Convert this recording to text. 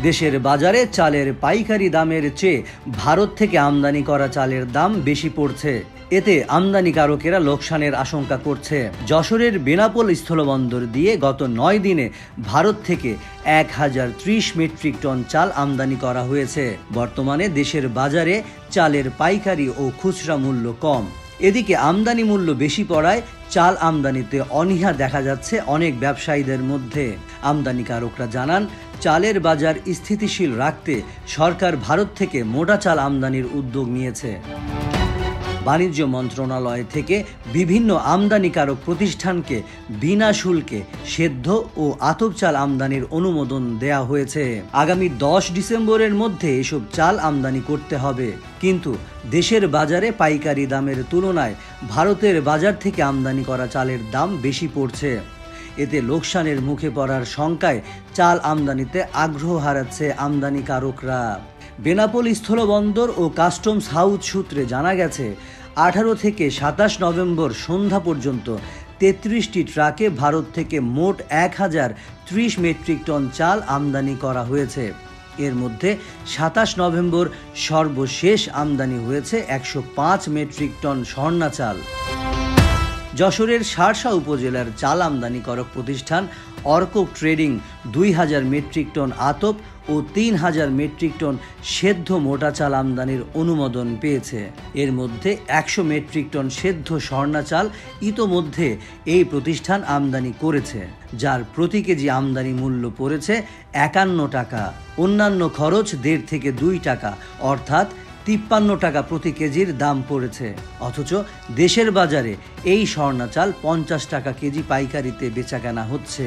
দেশের বাজারে চালের পাইকারি দামের চেয়ে ভারত থেকে আমদানি করা চালের দাম বেশি পড়ছে। এতে আমদানিকারকেরা লোকসানের আশঙ্কা করছে। যশোরের বেনাপোল স্থলবন্দর দিয়ে গত 9 দিনে ভারত থেকে 1030 মেট্রিক টন চাল আমদানি করা হয়েছে। বর্তমানে দেশের বাজারে চালের পাইকারি ও খুচরা মূল্য কম। এদিকে আমদানি মূল্য বেশি পড়ায় চাল আমদানিতে অনীহা দেখা যাচ্ছে অনেক ব্যবসায়ীদের মধ্যে। আমদানিকারকরা জানান, চালের বাজার স্থিতিশীল রাখতে সরকার ভারত থেকে মোটা চাল আমদানির উদ্যোগ নিয়েছে। বাণিজ্য মন্ত্রণালয় থেকে বিভিন্ন আমদানিকারক প্রতিষ্ঠানকে বিনা শুল্কে সেদ্ধ ও আতপ চাল আমদানির অনুমোদন দেয়া হয়েছে। আগামী 10 ডিসেম্বরের মধ্যে এসব চাল আমদানি করতে হবে। কিন্তু দেশের বাজারে পাইকারি দামের তুলনায় ভারতের বাজার থেকে আমদানি করা চালের দাম বেশি পড়ছে। এতে লোকসানের মুখে পড়ার শঙ্কায় চাল আমদানিতে আগ্রহ হারাচ্ছে আমদানিকারকরা। বেনাপোল স্থলবন্দর ও কাস্টমস হাউস সূত্রে জানা গেছে, 18 থেকে 27 নভেম্বর সন্ধ্যা পর্যন্ত 33টি ট্রাকে ভারত থেকে মোট 1030 মেট্রিক টন চাল আমদানি করা হয়েছে। এর মধ্যে 27 নভেম্বর সর্বশেষ আমদানি হয়েছে 105 মেট্রিক টন স্বর্ণা চাল। যশোরের শার্শা উপজেলার চাল আমদানিকারক প্রতিষ্ঠান অর্ক ট্রেডিং 2000 মেট্রিক টন আতপ ও 3000 মেট্রিক টন সেদ্ধ মোটা চাল আমদানির অনুমোদন পেয়েছে। এর মধ্যে 100 মেট্রিক টন সেদ্ধ স্বর্ণা চাল ইতোমধ্যে এই প্রতিষ্ঠান আমদানি করেছে, যার প্রতি কেজি আমদানি মূল্য পড়েছে 51 টাকা। অন্যান্য খরচ 1.5 থেকে 2 টাকা, অর্থাৎ 53 টাকা প্রতি কেজির দাম পড়েছে। অথচ দেশের বাজারে এই স্বর্ণা চাল 50 টাকা কেজি পাইকারিতে বেচাকেনা হচ্ছে।